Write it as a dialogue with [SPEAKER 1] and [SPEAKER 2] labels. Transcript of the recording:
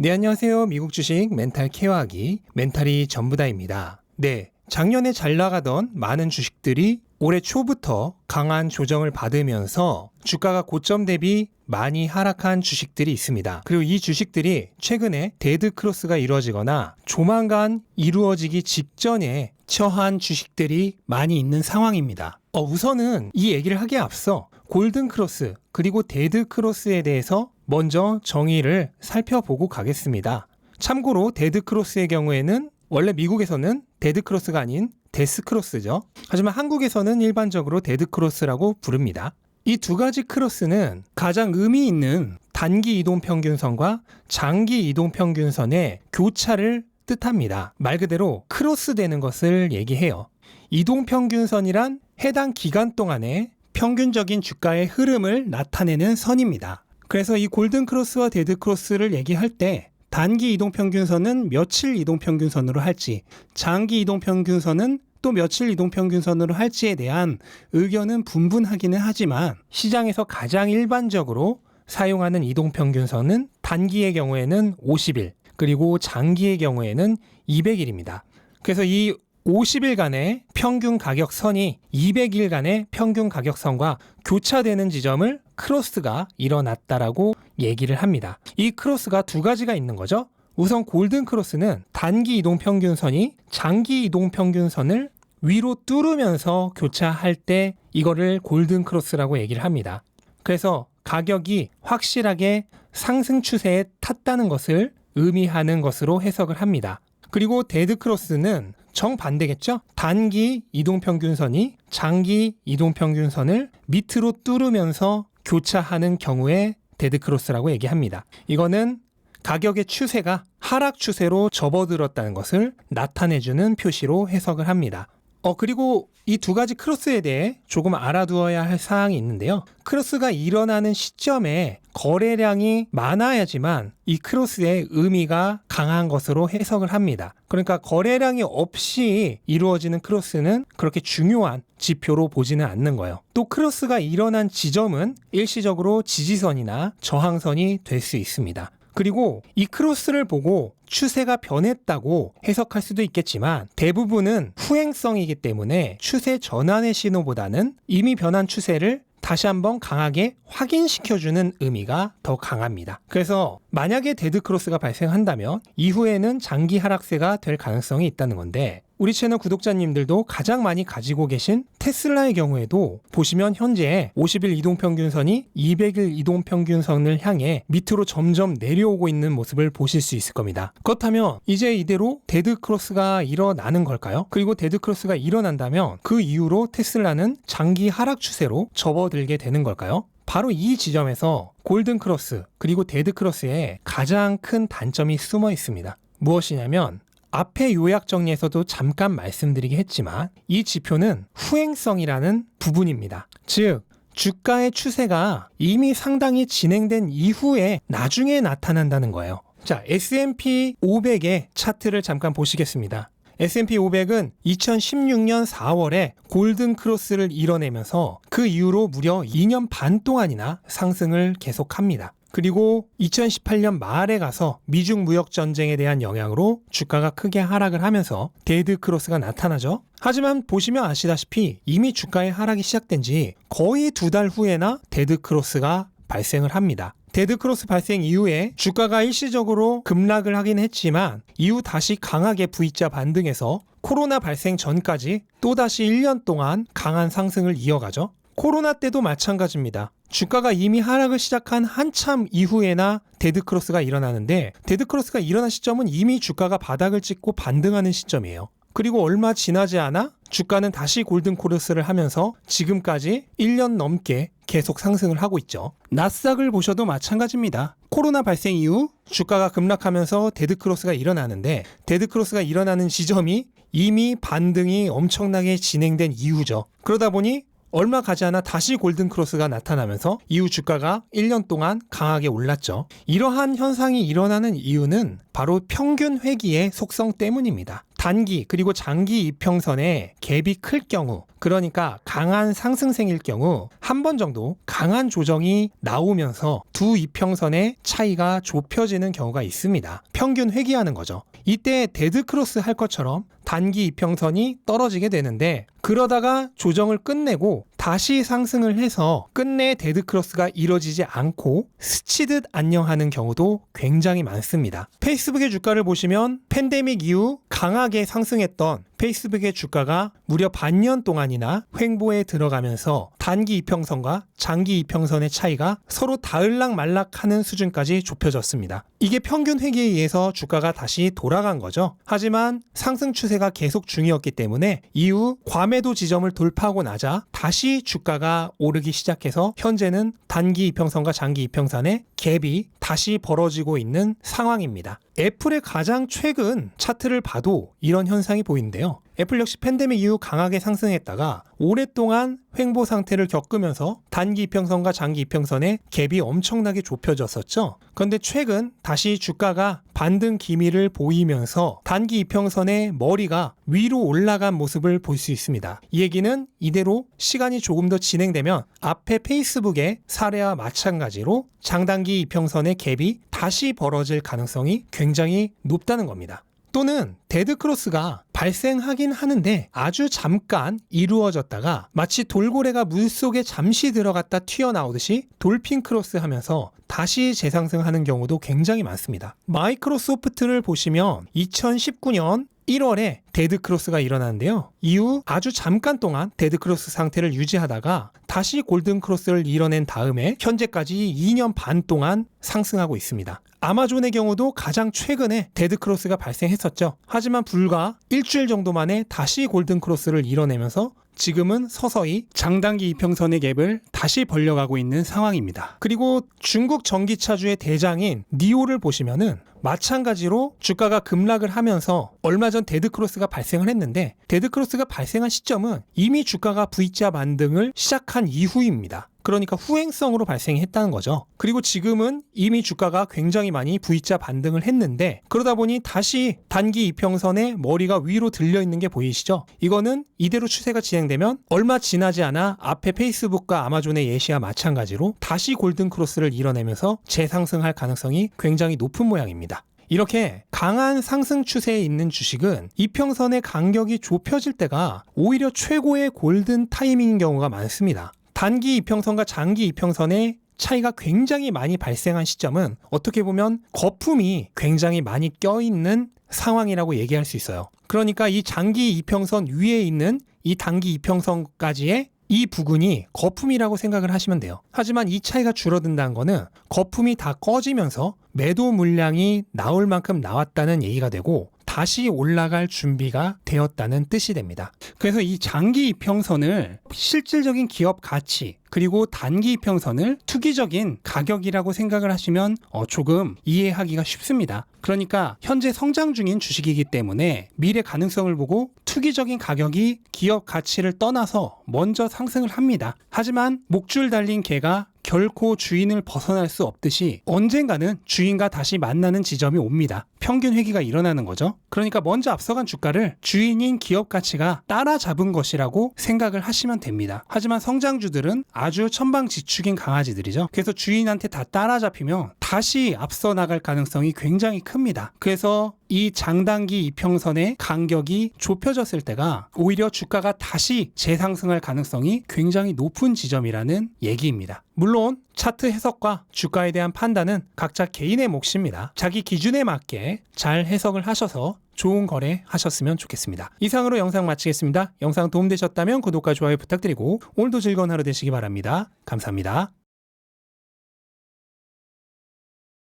[SPEAKER 1] 네, 안녕하세요. 미국 주식 멘탈 케어하기 멘탈이 전부다입니다. 네, 작년에 잘 나가던 많은 주식들이 올해 초부터 강한 조정을 받으면서 주가가 고점 대비 많이 하락한 주식들이 있습니다. 그리고 이 주식들이 최근에 데드 크로스가 이루어지거나 조만간 이루어지기 직전에 처한 주식들이 많이 있는 상황입니다. 우선은 이 얘기를 하기에 앞서 골든 크로스 그리고 데드 크로스에 대해서 먼저 정의를 살펴보고 가겠습니다. 참고로 데드 크로스의 경우에는 원래 미국에서는 데드 크로스가 아닌 데스 크로스죠. 하지만 한국에서는 일반적으로 데드 크로스라고 부릅니다. 이 두 가지 크로스는 가장 의미 있는 단기 이동평균선과 장기 이동평균선의 교차를 뜻합니다. 말 그대로 크로스 되는 것을 얘기해요. 이동평균선이란 해당 기간 동안의 평균적인 주가의 흐름을 나타내는 선입니다. 그래서 이 골든 크로스와 데드 크로스를 얘기할 때 단기 이동평균선은 며칠 이동평균선으로 할지, 장기 이동평균선은 또 며칠 이동평균선으로 할지에 대한 의견은 분분하기는 하지만 시장에서 가장 일반적으로 사용하는 이동평균선은 단기의 경우에는 50일, 그리고 장기의 경우에는 200일입니다. 그래서 이 50일간의 평균 가격선이 200일간의 평균 가격선과 교차되는 지점을 크로스가 일어났다라고 얘기를 합니다. 이 크로스가 두 가지가 있는 거죠. 우선 골든 크로스는 단기 이동평균선이 장기 이동평균선을 위로 뚫으면서 교차할 때 이거를 골든 크로스라고 얘기를 합니다. 그래서 가격이 확실하게 상승 추세에 탔다는 것을 의미하는 것으로 해석을 합니다. 그리고 데드 크로스는 정반대겠죠? 단기 이동평균선이 장기 이동평균선을 밑으로 뚫으면서 교차하는 경우에 데드 크로스라고 얘기합니다. 이거는 가격의 추세가 하락 추세로 접어들었다는 것을 나타내주는 표시로 해석을 합니다. 그리고 이 두 가지 크로스에 대해 조금 알아두어야 할 사항이 있는데요. 크로스가 일어나는 시점에 거래량이 많아야지만 이 크로스의 의미가 강한 것으로 해석을 합니다. 그러니까 거래량이 없이 이루어지는 크로스는 그렇게 중요한 지표로 보지는 않는 거예요. 또 크로스가 일어난 지점은 일시적으로 지지선이나 저항선이 될 수 있습니다. 그리고 이 크로스를 보고 추세가 변했다고 해석할 수도 있겠지만 대부분은 후행성이기 때문에 추세 전환의 신호보다는 이미 변한 추세를 다시 한번 강하게 확인시켜주는 의미가 더 강합니다. 그래서 만약에 데드 크로스가 발생한다면 이후에는 장기 하락세가 될 가능성이 있다는 건데 우리 채널 구독자님들도 가장 많이 가지고 계신 테슬라의 경우에도 보시면 현재 50일 이동평균선이 200일 이동평균선을 향해 밑으로 점점 내려오고 있는 모습을 보실 수 있을 겁니다. 그렇다면 이제 이대로 데드 크로스가 일어나는 걸까요? 그리고 데드 크로스가 일어난다면 그 이후로 테슬라는 장기 하락 추세로 접어들게 되는 걸까요? 바로 이 지점에서 골든 크로스 그리고 데드 크로스에 가장 큰 단점이 숨어 있습니다. 무엇이냐면 앞에 요약 정리에서도 잠깐 말씀드리긴 했지만 이 지표는 후행성이라는 부분입니다. 즉 주가의 추세가 이미 상당히 진행된 이후에 나중에 나타난다는 거예요. 자, S&P 500의 차트를 잠깐 보시겠습니다. S&P 500은 2016년 4월에 골든 크로스를 이뤄내면서 그 이후로 무려 2년 반 동안이나 상승을 계속합니다. 그리고 2018년 말에 가서 미중 무역 전쟁에 대한 영향으로 주가가 크게 하락을 하면서 데드 크로스가 나타나죠. 하지만 보시면 아시다시피 이미 주가의 하락이 시작된 지 거의 2달 후에나 데드 크로스가 발생을 합니다. 데드 크로스 발생 이후에 주가가 일시적으로 급락을 하긴 했지만 이후 다시 강하게 V자 반등해서 코로나 발생 전까지 또다시 1년 동안 강한 상승을 이어가죠. 코로나 때도 마찬가지입니다. 주가가 이미 하락을 시작한 한참 이후에나 데드 크로스가 일어나는데 데드 크로스가 일어난 시점은 이미 주가가 바닥을 찍고 반등하는 시점이에요. 그리고 얼마 지나지 않아 주가는 다시 골든 크로스를 하면서 지금까지 1년 넘게 계속 상승을 하고 있죠. 나스닥을 보셔도 마찬가지입니다. 코로나 발생 이후 주가가 급락하면서 데드 크로스가 일어나는데 데드 크로스가 일어나는 지점이 이미 반등이 엄청나게 진행된 이후죠. 그러다 보니 얼마 가지 않아 다시 골든 크로스가 나타나면서 이후 주가가 1년 동안 강하게 올랐죠. 이러한 현상이 일어나는 이유는 바로 평균 회귀의 속성 때문입니다. 단기 그리고 장기 이평선의 갭이 클 경우, 그러니까 강한 상승세일 경우 한 번 정도 강한 조정이 나오면서 두 이평선의 차이가 좁혀지는 경우가 있습니다. 평균 회귀하는 거죠. 이때 데드크로스 할 것처럼 단기 이평선이 떨어지게 되는데, 그러다가 조정을 끝내고 다시 상승을 해서 끝내 데드크로스가 이뤄지지 않고 스치듯 안녕하는 경우도 굉장히 많습니다. 페이스북의 주가를 보시면 팬데믹 이후 강하게 상승했던 페이스북의 주가가 무려 반년 동안이나 횡보에 들어가면서 단기 이평선과 장기 이평선의 차이가 서로 닿을락말락하는 수준까지 좁혀졌습니다. 이게 평균 회귀에 의해서 주가가 다시 돌아간 거죠. 하지만 상승 추세가 계속 중이었기 때문에 이후 과매도 지점을 돌파하고 나자 다시 주가가 오르기 시작해서 현재는 단기 이평선과 장기 이평선의 갭이 다시 벌어지고 있는 상황입니다. 애플의 가장 최근 차트를 봐도 이런 현상이 보이는데요. 애플 역시 팬데믹 이후 강하게 상승했다가 오랫동안 횡보 상태를 겪으면서 단기 이평선과 장기 이평선의 갭이 엄청나게 좁혀졌었죠. 그런데 최근 다시 주가가 반등 기미를 보이면서 단기 이평선의 머리가 위로 올라간 모습을 볼 수 있습니다. 이 얘기는 이대로 시간이 조금 더 진행되면 앞에 페이스북의 사례와 마찬가지로 장단기 이평선의 갭이 다시 벌어질 가능성이 굉장히 높다는 겁니다. 또는 데드크로스가 발생하긴 하는데 아주 잠깐 이루어졌다가 마치 돌고래가 물속에 잠시 들어갔다 튀어나오듯이 돌핀 크로스 하면서 다시 재상승하는 경우도 굉장히 많습니다. 마이크로소프트를 보시면 2019년 1월에 데드크로스가 일어나는데요. 이후 아주 잠깐 동안 데드크로스 상태를 유지하다가 다시 골든크로스를 이뤄낸 다음에 현재까지 2년 반 동안 상승하고 있습니다. 아마존의 경우도 가장 최근에 데드크로스가 발생했었죠. 하지만 불과 일주일 정도 만에 다시 골든크로스를 이뤄내면서 지금은 서서히 장단기 이평선의 갭을 다시 벌려가고 있는 상황입니다. 그리고 중국 전기차주의 대장인 니오를 보시면은 마찬가지로 주가가 급락을 하면서 얼마 전 데드크로스가 발생을 했는데, 데드크로스가 발생한 시점은 이미 주가가 V자 반등을 시작한 이후입니다. 그러니까 후행성으로 발생했다는 거죠. 그리고 지금은 이미 주가가 굉장히 많이 V자 반등을 했는데, 그러다 보니 다시 단기 이평선에 머리가 위로 들려 있는 게 보이시죠? 이거는 이대로 추세가 진행되면 얼마 지나지 않아 앞에 페이스북과 아마존의 예시와 마찬가지로 다시 골든크로스를 이뤄내면서 재상승할 가능성이 굉장히 높은 모양입니다. 이렇게 강한 상승 추세에 있는 주식은 이평선의 간격이 좁혀질 때가 오히려 최고의 골든 타이밍인 경우가 많습니다. 단기 이평선과 장기 이평선의 차이가 굉장히 많이 발생한 시점은 어떻게 보면 거품이 굉장히 많이 껴있는 상황이라고 얘기할 수 있어요. 그러니까 이 장기 이평선 위에 있는 이 단기 이평선까지의 이 부근이 거품이라고 생각을 하시면 돼요. 하지만 이 차이가 줄어든다는 거는 거품이 다 꺼지면서 매도 물량이 나올 만큼 나왔다는 얘기가 되고 다시 올라갈 준비가 되었다는 뜻이 됩니다. 그래서 이 장기 이평선을 실질적인 기업 가치, 그리고 단기 이평선을 투기적인 가격이라고 생각을 하시면 조금 이해하기가 쉽습니다. 그러니까 현재 성장 중인 주식이기 때문에 미래 가능성을 보고 투기적인 가격이 기업 가치를 떠나서 먼저 상승을 합니다. 하지만 목줄 달린 개가 결코 주인을 벗어날 수 없듯이 언젠가는 주인과 다시 만나는 지점이 옵니다. 평균 회귀가 일어나는 거죠. 그러니까 먼저 앞서간 주가를 주인인 기업 가치가 따라잡은 것이라고 생각을 하시면 됩니다. 하지만 성장주들은 아주 천방지축인 강아지들이죠. 그래서 주인한테 다 따라잡히면 다시 앞서 나갈 가능성이 굉장히 큽니다. 그래서 이 장단기 이평선의 간격이 좁혀졌을 때가 오히려 주가가 다시 재상승할 가능성이 굉장히 높은 지점이라는 얘기입니다. 물론 차트 해석과 주가에 대한 판단은 각자 개인의 몫입니다. 자기 기준에 맞게 잘 해석을 하셔서 좋은 거래 하셨으면 좋겠습니다. 이상으로 영상 마치겠습니다. 영상 도움되셨다면 구독과 좋아요 부탁드리고 오늘도 즐거운 하루 되시기 바랍니다. 감사합니다.